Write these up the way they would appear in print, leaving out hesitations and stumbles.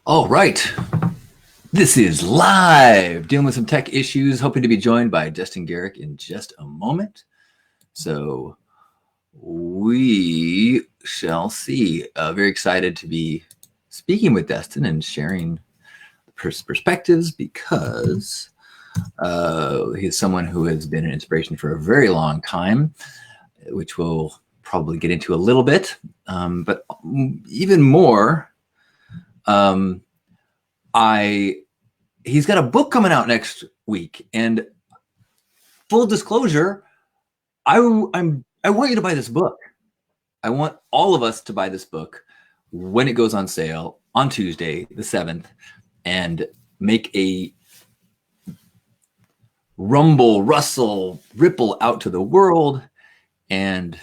All right. This is live, dealing with some tech issues, hoping to be joined by Destin Gerek in just a moment. So we shall see. Very excited to be speaking with Destin and sharing perspectives because he's someone who has been an inspiration for a very long time, which we'll probably get into a little bit. But even more, he's got a book coming out next week, and full disclosure, I want you to buy this book. I want all of us to buy this book when it goes on sale on Tuesday, the 7th, and make a rustle, ripple out to the world and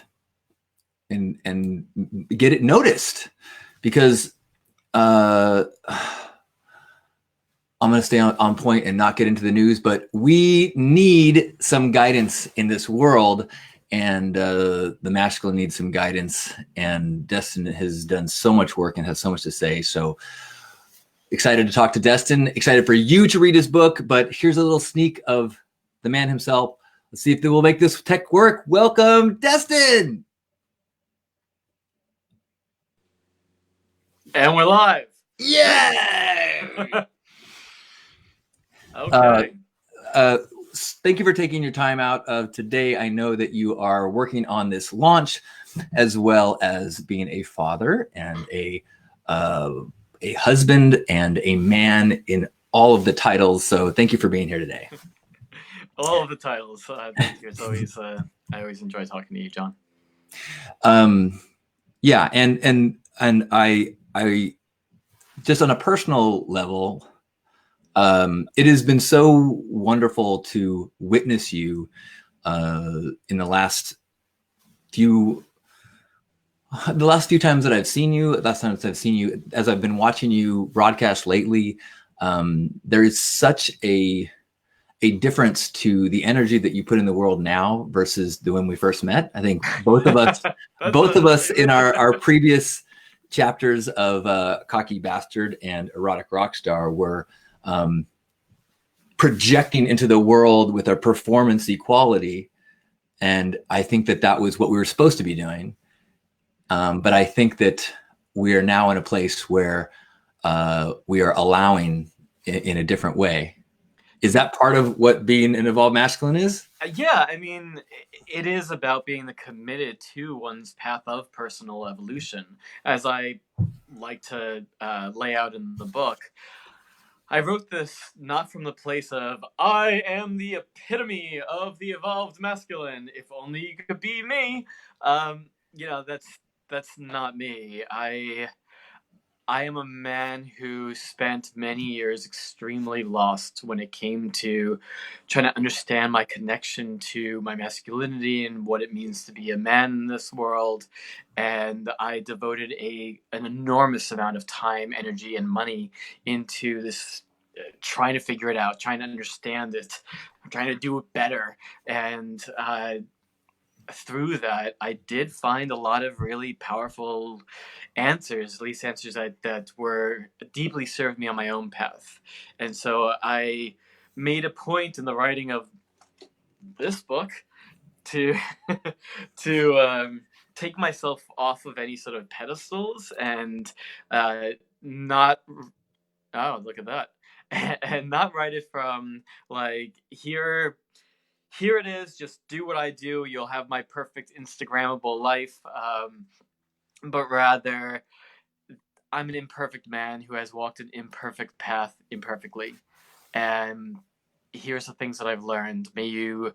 get it noticed, because I'm going to stay on point and not get into the news, but we need some guidance in this world, and the masculine needs some guidance, and Destin has done so much work and has so much to say. So excited to talk to Destin, excited for you to read his book, but here's a little sneak of the man himself. Let's see if they will make this tech work. Welcome, Destin. And we're live. Yeah. Okay. Thank you for taking your time out of today. I know that you are working on this launch, as well as being a father and a husband and a man in all of the titles. So thank you for being here today. All of the titles. Thank you. It's always I always enjoy talking to you, John. Yeah, and I just on a personal level, it has been so wonderful to witness you in the last few times that I've seen you. As I've been watching you broadcast lately, there is such a difference to the energy that you put in the world now versus the when we first met. I think both of us in our previous chapters of Cocky Bastard and Erotic Rockstar were projecting into the world with our performance equality. And I think that was what we were supposed to be doing. But I think that we are now in a place where we are allowing in a different way. Is that part of what being an evolved masculine is? Yeah, I mean, it is about being committed to one's path of personal evolution. As I like to lay out in the book, I wrote this not from the place of, I am the epitome of the evolved masculine. If only you could be me. That's not me. I am a man who spent many years extremely lost when it came to trying to understand my connection to my masculinity and what it means to be a man in this world. And I devoted an enormous amount of time, energy, and money into this, trying to figure it out, trying to understand it, trying to do it better. And through that, I did find a lot of really powerful answers, at least answers that were deeply served me on my own path. And so I made a point in the writing of this book to take myself off of any sort of pedestals and not, oh, look at that, and not write it from like, here it is, just do what I do, you'll have my perfect Instagrammable life, but rather, I'm an imperfect man who has walked an imperfect path imperfectly, and here's the things that I've learned. May you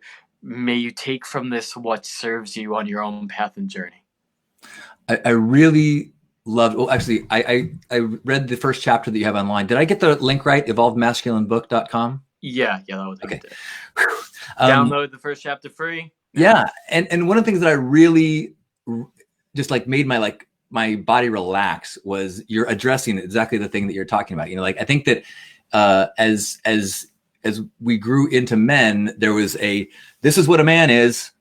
take from this what serves you on your own path and journey. I really loved. Well, actually, I read the first chapter that you have online. Did I get the link right? EvolvedMasculineBook.com. Yeah, that was okay. Download the first chapter free. Yeah, and one of the things that I really just made my body relax was you're addressing exactly the thing that you're talking about. I think that as we grew into men, there was this is what a man is,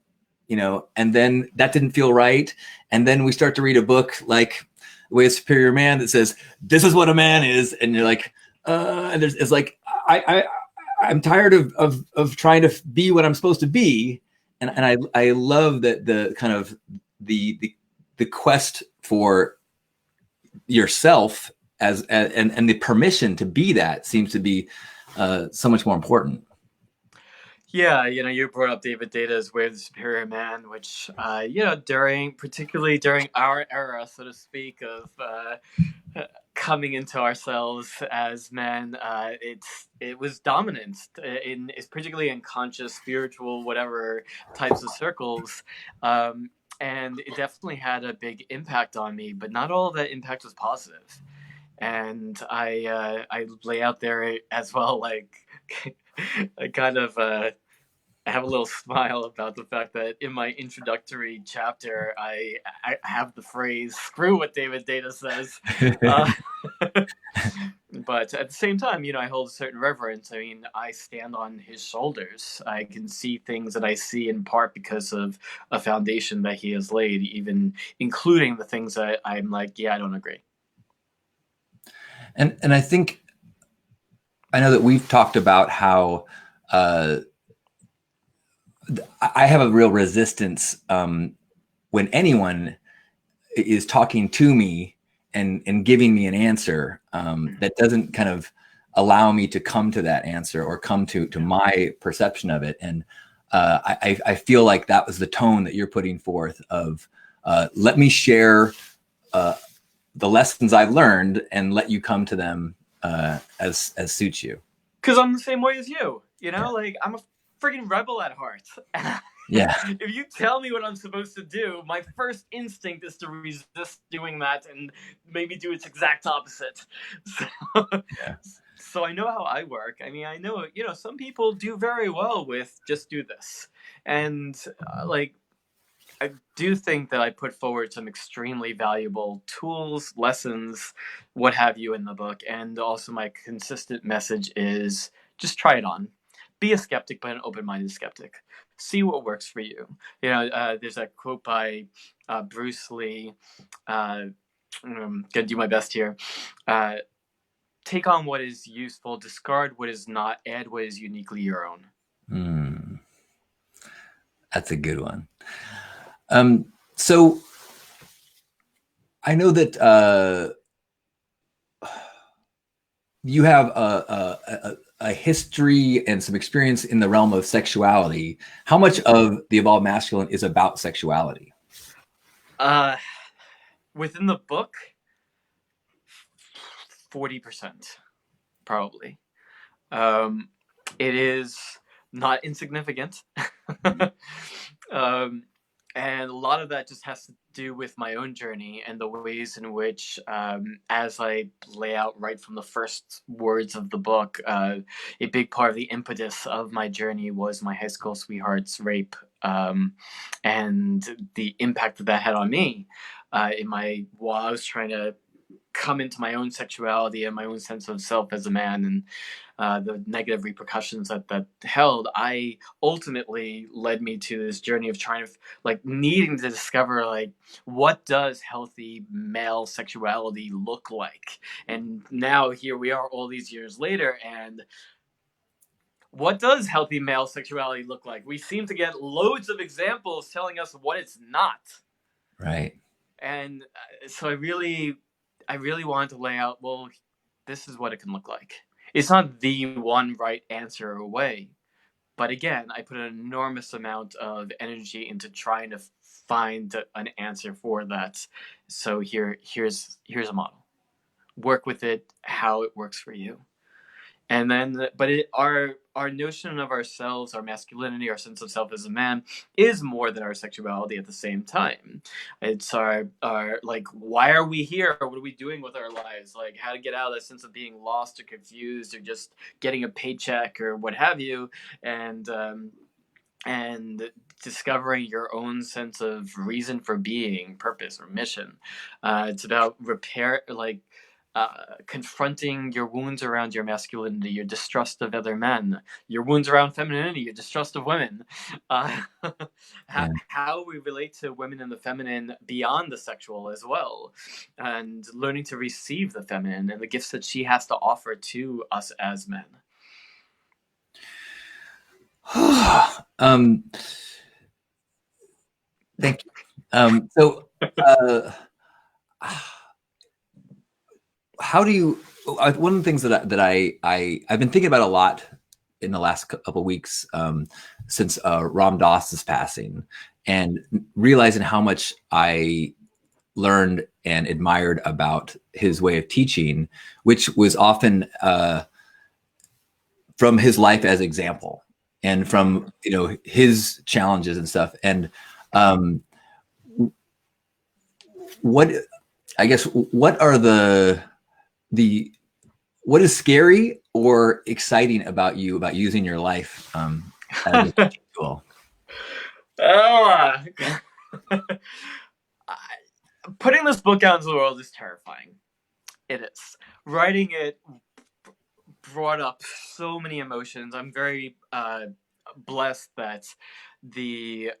and then that didn't feel right. And then we start to read a book like way a superior man that says this is what a man is, and you're like, and there's it's like I'm tired of trying to be what I'm supposed to be, and I love that the kind of the quest for yourself and the permission to be that seems to be so much more important. Yeah, you brought up David Data's Way of the Superior Man, which, particularly during our era, so to speak, of coming into ourselves as men, it was dominant it's particularly in conscious, spiritual, whatever types of circles, and it definitely had a big impact on me. But not all of that impact was positive, and I lay out there as well, like I kind of I have a little smile about the fact that in my introductory chapter, I have the phrase "screw what David Data says," uh, but at the same time, I hold a certain reverence. I mean, I stand on his shoulders. I can see things that I see in part because of a foundation that he has laid, even including the things that I'm like, yeah, I don't agree. And I think I know that we've talked about how I have a real resistance when anyone is talking to me and giving me an answer that doesn't kind of allow me to come to that answer or come to my perception of it. And I feel like that was the tone that you're putting forth of let me share the lessons I've learned and let you come to them as suits you. Because I'm the same way as you. Yeah. Like, I'm a freaking rebel at heart. Yeah. If you tell me what I'm supposed to do, my first instinct is to resist doing that and maybe do its exact opposite. So, Yeah. so I know how I work. I mean, I know, some people do very well with just do this. And, like, I do think that I put forward some extremely valuable tools, lessons, what have you in the book. And also, my consistent message is just try it on. Be a skeptic, but an open minded skeptic. See what works for you. There's that quote by Bruce Lee. I'm going to do my best here. Uh, Take on what is useful, discard what is not, add what is uniquely your own. That's a good one. So I know that you have a history and some experience in the realm of sexuality. How much of the Evolved Masculine is about sexuality? Within the book, 40%, probably. It is not insignificant. um, and a lot of that just has to do with my own journey and the ways in which, as I lay out right from the first words of the book, a big part of the impetus of my journey was my high school sweetheart's rape, and the impact that had on me while I was trying to come into my own sexuality and my own sense of self as a man, and the negative repercussions that held. I ultimately led me to this journey of trying to needing to discover what does healthy male sexuality look like. And now here we are all these years later, and what does healthy male sexuality look like? We seem to get loads of examples telling us what it's not. Right. And so I really wanted to lay out, well, this is what it can look like. It's not the one right answer away. But again, I put an enormous amount of energy into trying to find an answer for that. So here's a model. Work with it how it works for you. And then, but our notion of ourselves, our masculinity, our sense of self as a man, is more than our sexuality at the same time. It's our why are we here? What are we doing with our lives? Like, how to get out of that sense of being lost or confused or just getting a paycheck or what have you, and discovering your own sense of reason for being, purpose or mission. It's about repair, confronting your wounds around your masculinity, your distrust of other men, your wounds around femininity, your distrust of women, uh, Yeah. how we relate to women and the feminine beyond the sexual as well, and learning to receive the feminine and the gifts that she has to offer to us as men. Thank you. So, how do you? One of the things that I've been thinking about a lot in the last couple of weeks, since Ram Dass's passing, and realizing how much I learned and admired about his way of teaching, which was often from his life as example and from his challenges and stuff. And what what are the what is scary or exciting about using your life as a tool? Putting this book out into the world is terrifying. It is. Writing it brought up so many emotions. I'm very blessed that the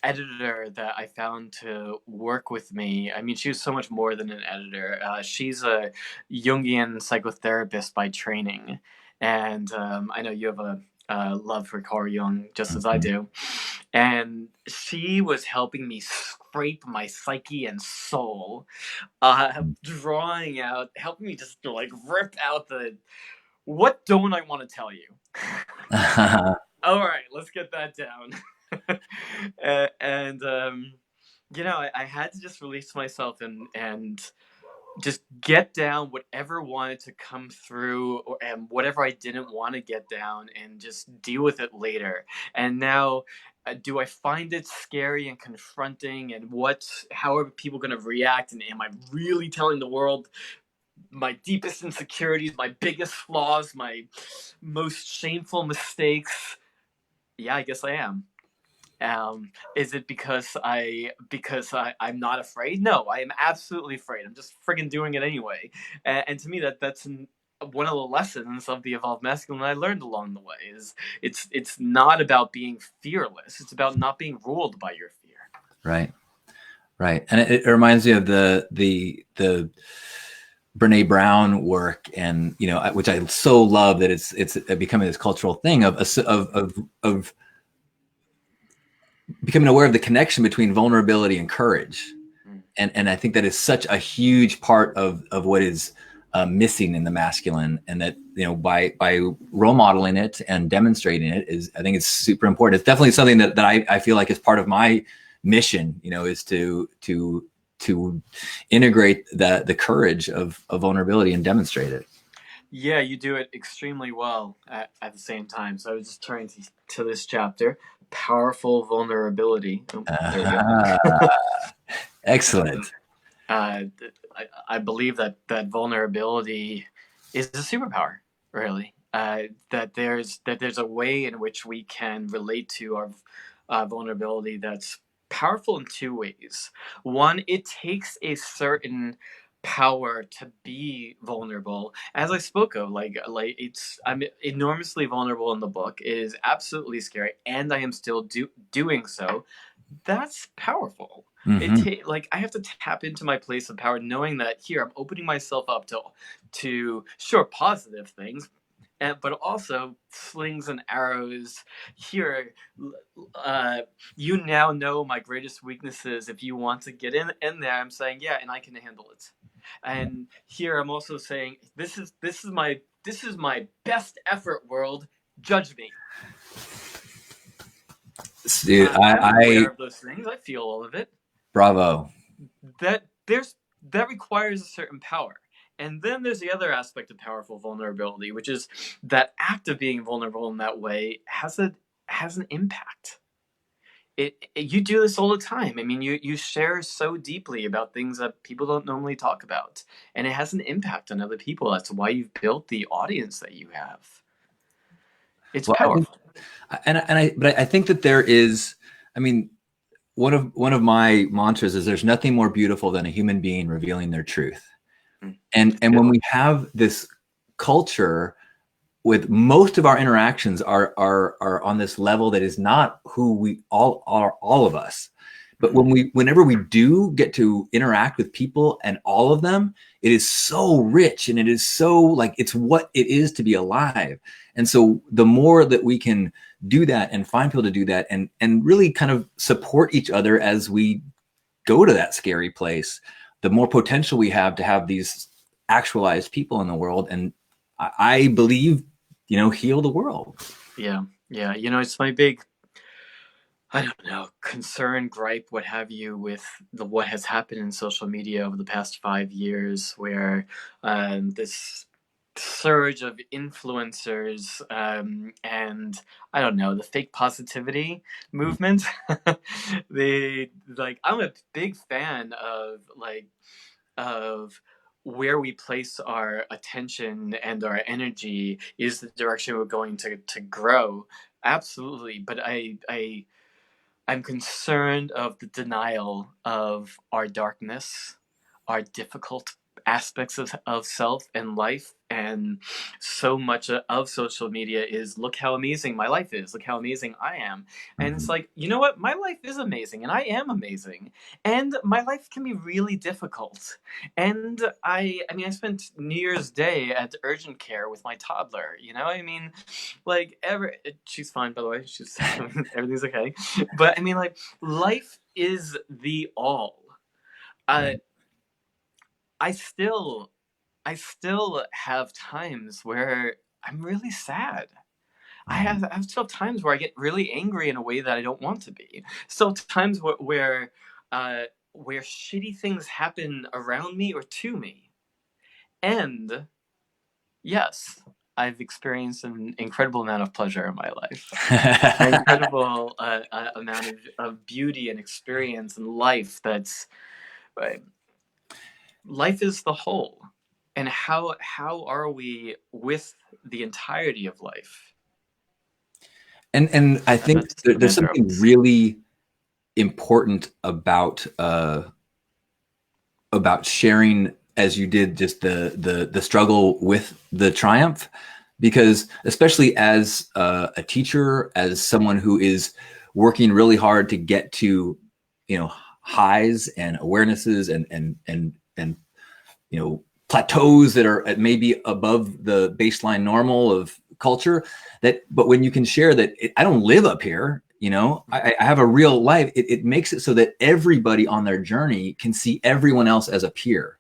editor that I found to work with me, I mean, she was so much more than an editor. She's a Jungian psychotherapist by training. And I know you have a love for Carl Jung, just as I do. And she was helping me scrape my psyche and soul, drawing out, helping me just to like rip out what don't I want to tell you? All right, let's get that down. And I had to just release myself and just get down whatever wanted to come through, and whatever I didn't want to get down, and just deal with it later. And now, do I find it scary and confronting, and how are people going to react, and am I really telling the world my deepest insecurities, my biggest flaws, my most shameful mistakes? Yeah, I guess I am. Is it because I'm not afraid? No, I am absolutely afraid. I'm just friggin' doing it anyway. And to me, that's one of the lessons of the evolved masculine I learned along the way. Is it's not about being fearless. It's about not being ruled by your fear. Right, and it reminds me of the Brene Brown work, and which I so love, that it's becoming this cultural thing of becoming aware of the connection between vulnerability and courage. And I think that is such a huge part of what is missing in the masculine, and that by role modeling it and demonstrating it I think it's super important. It's definitely something that I feel like is part of my mission, is to integrate the courage of vulnerability and demonstrate it. Yeah, you do it extremely well at the same time. So I was just turning to this chapter, Powerful Vulnerability. Oh, there we go. Excellent. I believe that vulnerability is a superpower, really. That there's a way in which we can relate to our vulnerability that's powerful in two ways. One, it takes a certain power to be vulnerable, as I spoke of. I'm enormously vulnerable in the book. It is absolutely scary, and I am still doing so. That's powerful. Mm-hmm. I have to tap into my place of power, knowing that here I'm opening myself up to sure, positive things, but also slings and arrows. Here, you now know my greatest weaknesses. If you want to get in there, I'm saying yeah, and I can handle it. And here I'm also saying this is my best effort, world. Judge me. Dude, I'm aware of those things. I feel all of it. Bravo. That requires a certain power. And then there's the other aspect of powerful vulnerability, which is that act of being vulnerable in that way has an impact. You do this all the time. I mean, you share so deeply about things that people don't normally talk about, and it has an impact on other people. That's why you've built the audience that you have. It's powerful. But I think that there is, I mean, one of my mantras is there's nothing more beautiful than a human being revealing their truth. Mm. And when we have this culture with most of our interactions are on this level that is not who we all are, all of us. But whenever we do get to interact with people and all of them, it is so rich, and it is so like it's what it is to be alive. And so the more that we can do that and find people to do that, and really kind of support each other as we go to that scary place, the more potential we have to have these actualized people in the world. And I believe, heal the world. Yeah, yeah. It's my big, I don't know, concern, gripe, what have you, with what has happened in social media over the past 5 years, where this surge of influencers, and I don't know, the fake positivity movement. I'm a big fan of where we place our attention and our energy is the direction we're going to grow. Absolutely, but I'm concerned of the denial of our darkness, our difficult aspects of self and life. And so much of social media is, look how amazing my life is, look how amazing I am. And it's Mhm. like, you know what? My life is amazing and I am amazing. And my life can be really difficult. And I spent New Year's Day at urgent care with my toddler. She's fine, by the way. She's everything's okay. But life is the all. Uh, Right. I still, I still have times where I'm really sad. Mhm. I still have times where I get really angry in a way that I don't want to be. Still times where shitty things happen around me or to me. And yes, I've experienced an incredible amount of pleasure in my life. An incredible amount of beauty and experience and life. Uh, Life is the whole. And how are we with the entirety of life? And I And think that's the there's mantra something always. really important about sharing, as you did, just the struggle with the triumph, because especially as a teacher, as someone who is working really hard to get to highs and awarenesses and plateaus that are at maybe above the baseline normal of culture, but when you can share that I don't live up here, I have a real life, it makes it so that everybody on their journey can see everyone else as a peer.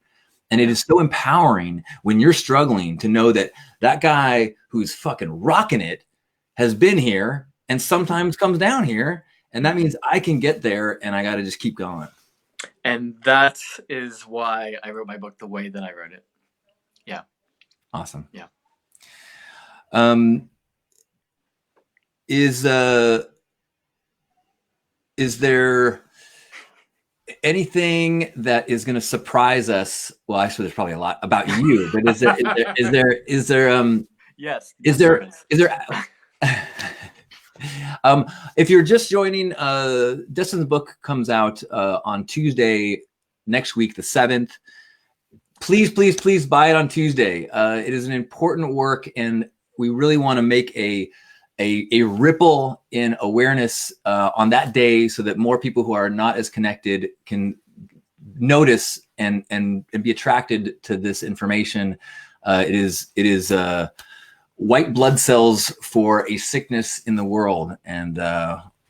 And it Yeah. is so empowering when you're struggling to know that that guy who's fucking rocking it has been here and sometimes comes down here, and that means I can get there, and I got to just keep going. And that is why I wrote my book the way that I wrote it. Yeah. Awesome. Yeah. um is uh is there anything that is going to surprise us? Well, actually, there's probably a lot about you, but Yes. is Yes, there there is. is there if you're just joining, Destin's book comes out on Tuesday next week, the 7th. Please buy it on Tuesday. It is an important work, and we really want to make a ripple in awareness on that day, so that more people who are not as connected can notice and be attracted to this information. It is white blood cells for a sickness in the world, and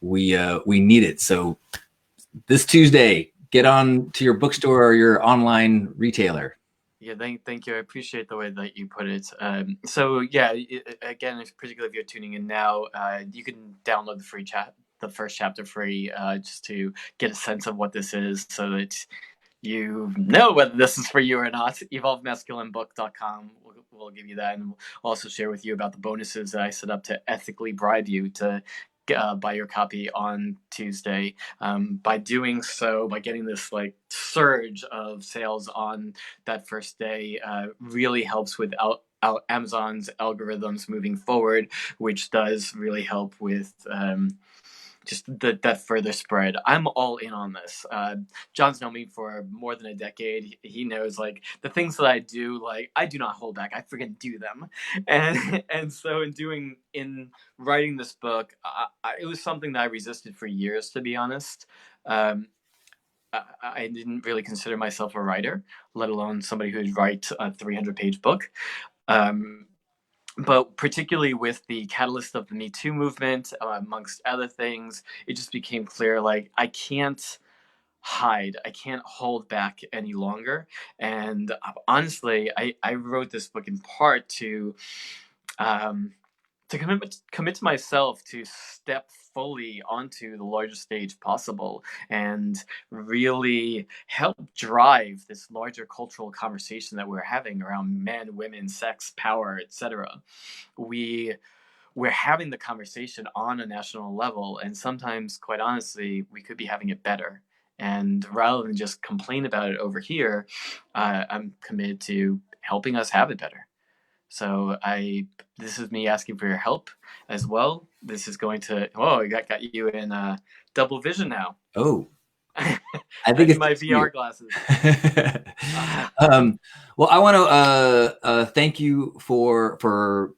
we need it. So this Tuesday, get on to your bookstore or your online retailer. Yeah, thank you. I appreciate the way that you put it. So yeah, again, particularly if you're tuning in now, you can download the first chapter free, just to get a sense of what this is, so that you know whether this is for you or not. EvolveMasculineBook.com will give you that, and we'll also share with you about the bonuses that I set up to ethically bribe you to buy your copy on Tuesday. By doing so, by getting this surge of sales on that first day, really helps with Amazon's algorithms moving forward, which does really help with just that further spread. I'm all in on this. John's known me for more than a decade. He knows like the things that I do, like I do not hold back. I freaking do them, and so in writing this book, it was something that I resisted for years, to be honest. Um, I didn't really consider myself a writer, let alone somebody who would write a 300-page book. Um, but particularly with the catalyst of the Me Too movement, amongst other things, it just became clear like I can't hide, I can't hold back any longer. And honestly, I wrote this book in part um, to commit to myself to step fully onto the largest stage possible and really help drive this larger cultural conversation that we're having around men, women, sex, power, etc. We we're having the conversation on a national level, and sometimes, quite honestly, we could be having it better. And rather than just complain about it over here, I'm committed to helping us have it better. So this is me asking for your help as well. This is going to, I got you in double vision now. Oh, I I think need it's my just you. VR glasses. Uh, Well, I want to thank you for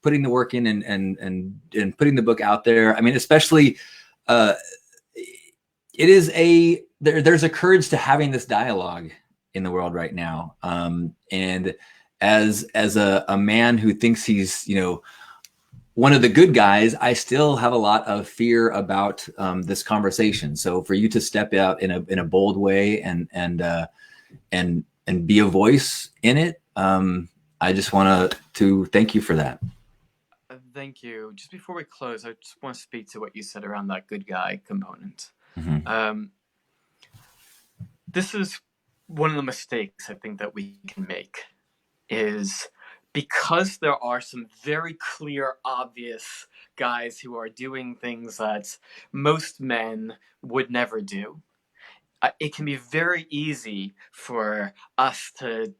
putting the work in and putting the book out there. I mean, especially uh, it is there's a courage to having this dialogue in the world right now. And as a man who thinks he's one of the good guys, I still have a lot of fear about this conversation. So for you to step out in a bold way and be a voice in it, I just want to thank you for that. Thank you. Just before we close, I just want to speak to what you said around that good guy component. Mm-hmm. This is one of the mistakes I think that we can make is because there are some very clear, obvious guys who are doing things that most men would never do. It can be very easy for us to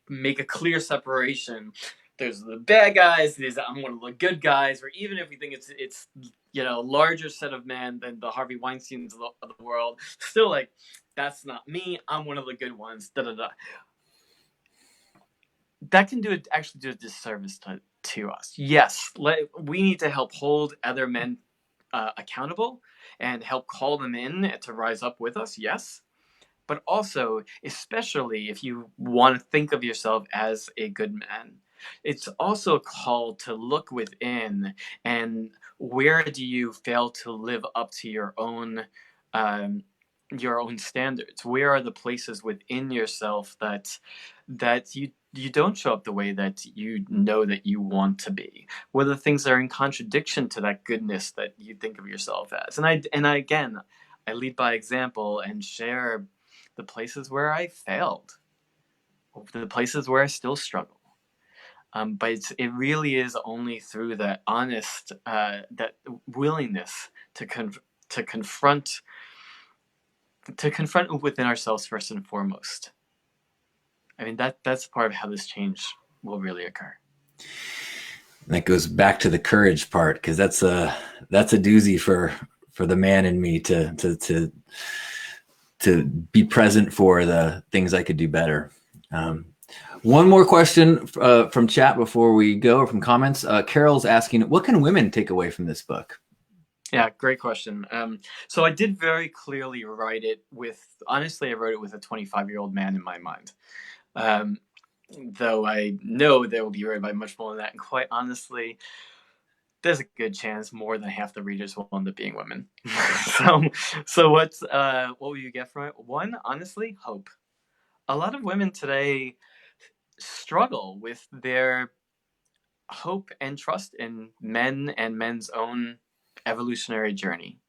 make a clear separation. There's the bad guys. There's I'm one of the good guys. Or even if we think it's larger set of men than the Harvey Weinsteins of the world, still like that's not me. I'm one of the good ones. Da da da. That can actually do a disservice to us. Yes, we need to help hold other men accountable and help call them in to rise up with us. Yes, but also, especially if you want to think of yourself as a good man, it's also a call to look within and where do you fail to live up to um, your own standards? Where are the places within yourself that you don't show up the way that you know that you want to be? What are the things that are in contradiction to that goodness that you think of yourself as? And I again, I lead by example and share the places where I failed, the places where I still struggle. But it really is only through that honest, that willingness to confront within ourselves first and foremost. I mean that's part of how this change will really occur. That goes back to the courage part, because that's a doozy for the man in me to be present for the things I could do better. One more question from chat before we go, or from comments. Carol's asking, what can women take away from this book? Yeah, great question. So I did very clearly write it honestly, I wrote it with a 25-year-old man in my mind. Though I know there will be read by much more than that. And quite honestly, there's a good chance more than half the readers will end up being women. so what will you get from it? One, honestly, hope. A lot of women today struggle with their hope and trust in men and men's own evolutionary journey.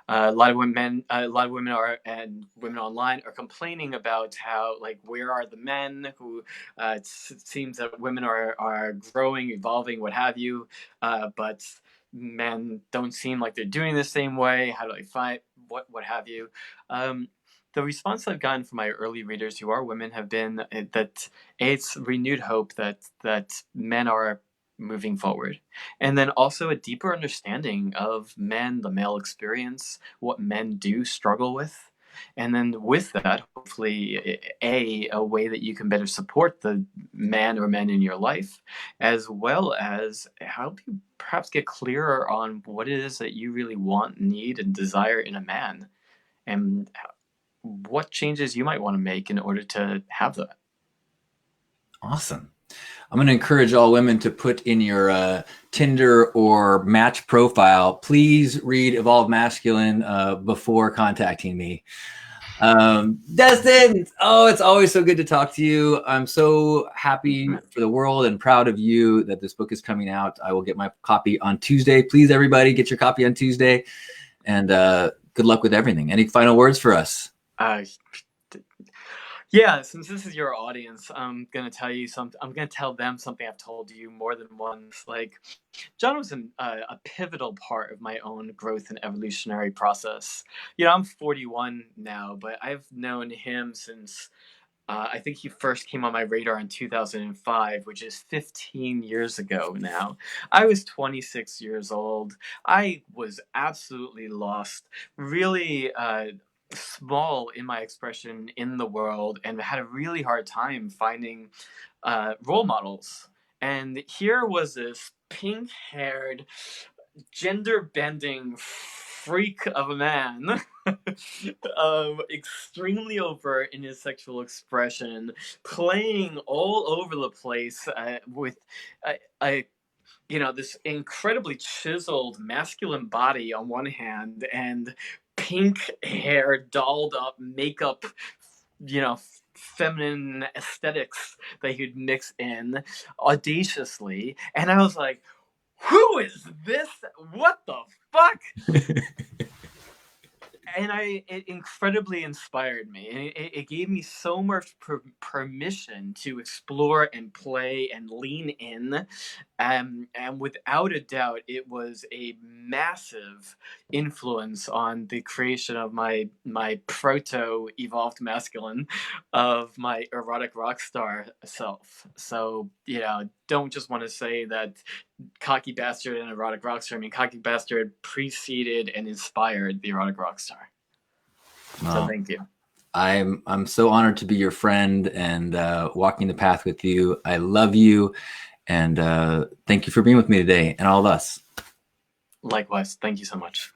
A lot of women are, and women online are complaining about how, like, where are the men who, it seems that women are growing, evolving, what have you, but men don't seem like they're doing the same way. How do I fight? What have you? The response I've gotten from my early readers who are women have been that it's renewed hope that men are moving forward. And then also a deeper understanding of men, the male experience, what men do struggle with. And then with that, hopefully, a way that you can better support the man or men in your life, as well as help you perhaps get clearer on what it is that you really want, need, and desire in a man, and what changes you might want to make in order to have that. Awesome. I'm going to encourage all women to put in your Tinder or Match profile, please read Evolved Masculine before contacting me. Destin, oh, it's always so good to talk to you. I'm so happy for the world and proud of you that this book is coming out. I will get my copy on Tuesday. Please, everybody, get your copy on Tuesday. And good luck with everything. Any final words for us? Yeah, since this is your audience, I'm gonna tell you something. I'm gonna tell them something I've told you more than once. Like, John was a pivotal part of my own growth and evolutionary process. I'm 41 now, but I've known him since I think he first came on my radar in 2005, which is 15 years ago now. I was 26 years old. I was absolutely lost, really small in my expression in the world, and had a really hard time finding role models. And here was this pink haired, gender bending freak of a man, extremely overt in his sexual expression, playing all over the place with a this incredibly chiseled masculine body on one hand, and pink hair, dolled up makeup, feminine aesthetics that he'd mix in audaciously. And I was like, who is this? What the fuck? And it incredibly inspired me, and it gave me so much permission to explore and play and lean in, and without a doubt, it was a massive influence on the creation of my proto evolved masculine, of my erotic rock star self. So don't just want to say that Cocky Bastard and Erotic Rockstar. I mean, Cocky Bastard preceded and inspired the Erotic Rockstar. So thank you. I'm so honored to be your friend and walking the path with you. I love you, and thank you for being with me today and all of us. Likewise. Thank you so much.